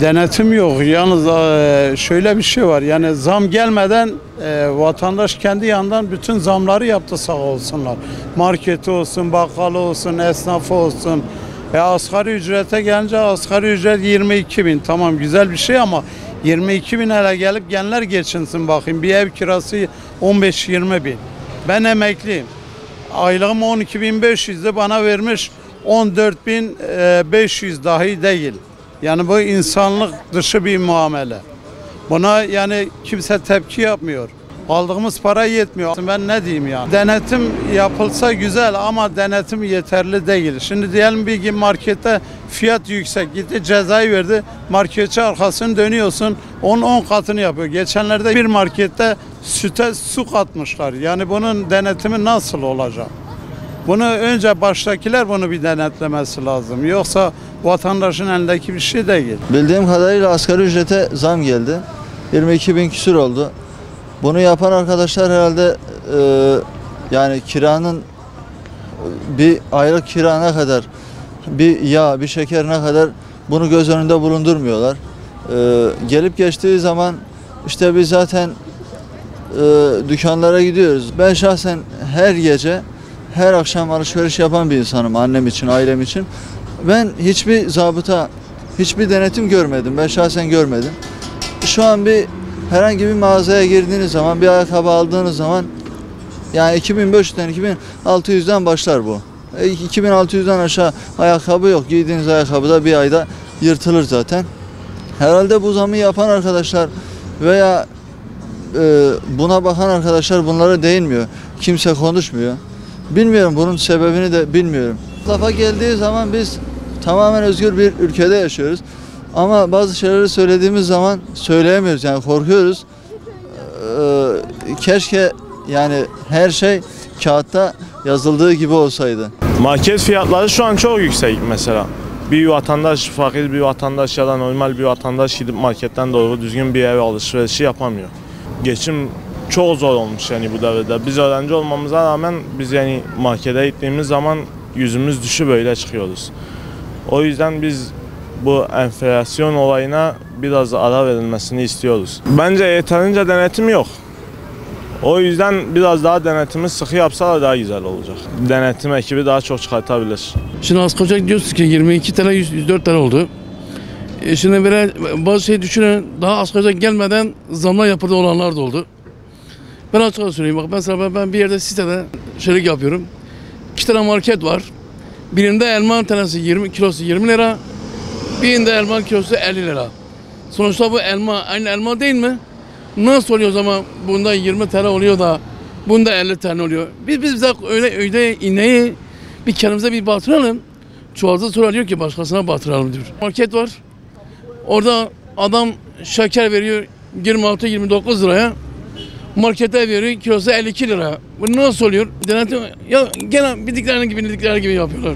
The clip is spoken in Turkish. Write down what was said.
Denetim yok. Yalnız şöyle bir şey var. Yani zam gelmeden vatandaş kendi yandan bütün zamları yaptı sağ olsunlar. Marketi olsun, bakkalı olsun, esnafı olsun. Asgari ücrete gelince asgari ücret 22.000. Tamam güzel bir şey ama 22.000 hele gelip genler geçinsin bakayım. Bir ev kirası 15-20 bin. Ben emekliyim. Aylığım 12.500'de bana vermiş 14.500 dahi değil. Yani bu insanlık dışı bir muamele. Buna yani kimse tepki yapmıyor. Aldığımız para yetmiyor. Ben ne diyeyim yani? Denetim yapılsa güzel ama denetim yeterli değil. Şimdi diyelim bir gün markette fiyat yüksek. Gitti cezayı verdi. Marketçi arkasını dönüyorsun. Onun 10 katını yapıyor. Geçenlerde bir markette süte su katmışlar. Yani bunun denetimi nasıl olacak? Bunu önce baştakiler bunu bir denetlemesi lazım. Yoksa vatandaşın elindeki bir şey değil. Bildiğim kadarıyla asgari ücrete zam geldi. 22.000 küsur oldu. Bunu yapan arkadaşlar herhalde yani kiranın bir aylık kira ne kadar, bir yağ, bir şeker ne kadar bunu göz önünde bulundurmuyorlar. Gelip geçtiği zaman işte biz zaten dükkanlara gidiyoruz. Ben şahsen her gece, her akşam alışveriş yapan bir insanım annem için, ailem için. Ben hiçbir zabıta, hiçbir denetim görmedim. Ben şahsen görmedim. Şu an herhangi bir mağazaya girdiğiniz zaman, bir ayakkabı aldığınız zaman yani 2500'den 2600'den başlar bu. 2600'den aşağı ayakkabı yok. Giydiğiniz ayakkabı da bir ayda yırtılır zaten. Herhalde bu zamı yapan arkadaşlar veya buna bakan arkadaşlar bunlara değinmiyor. Kimse konuşmuyor. Bilmiyorum, bunun sebebini de bilmiyorum. Lafa geldiği zaman biz tamamen özgür bir ülkede yaşıyoruz. Ama bazı şeyleri söylediğimiz zaman söyleyemiyoruz, yani korkuyoruz. Keşke yani her şey kağıtta yazıldığı gibi olsaydı. Market fiyatları şu an çok yüksek mesela. Bir vatandaş, fakir bir vatandaş ya da normal bir vatandaş gidip marketten doğru düzgün bir ev alışverişi yapamıyor. Geçim çok zor olmuş yani bu devirde. Biz öğrenci olmamıza rağmen biz yani markete gittiğimiz zaman yüzümüz düşü böyle çıkıyoruz. O yüzden biz bu enflasyon olayına biraz ara verilmesini istiyoruz. Bence yeterince denetim yok. O yüzden biraz daha denetimi sıkı yapsalar daha güzel olacak. Denetim ekibi daha çok çıkartabilir. Şimdi asgari ücret diyorsunuz ki 22 TL 104 TL oldu. Şimdi böyle bazı şey düşünün, daha asgari ücret gelmeden zamlar yapıldı olanlar da oldu. Ben açıkça söyleyeyim, bak mesela ben bir yerde sitede şerik yapıyorum. 2 tane market var. Birinde elma tanesi 20 kilosu 20 lira. Birinde elma kilosu 50 lira. Sonuçta bu elma aynı elma değil mi? Nasıl oluyor o zaman bunda 20 TL oluyor da bunda 50 TL oluyor? Biz öyle ineği bir kendimize bir batıralım. Çoğaltı sonra diyor ki başkasına batıralım diyor. Market var. Orada adam şeker veriyor 26-29 liraya. Markete veriyor kilosu 52 lira. Bu nasıl oluyor? Denetim ya gene bildikleri gibi yapıyorlar.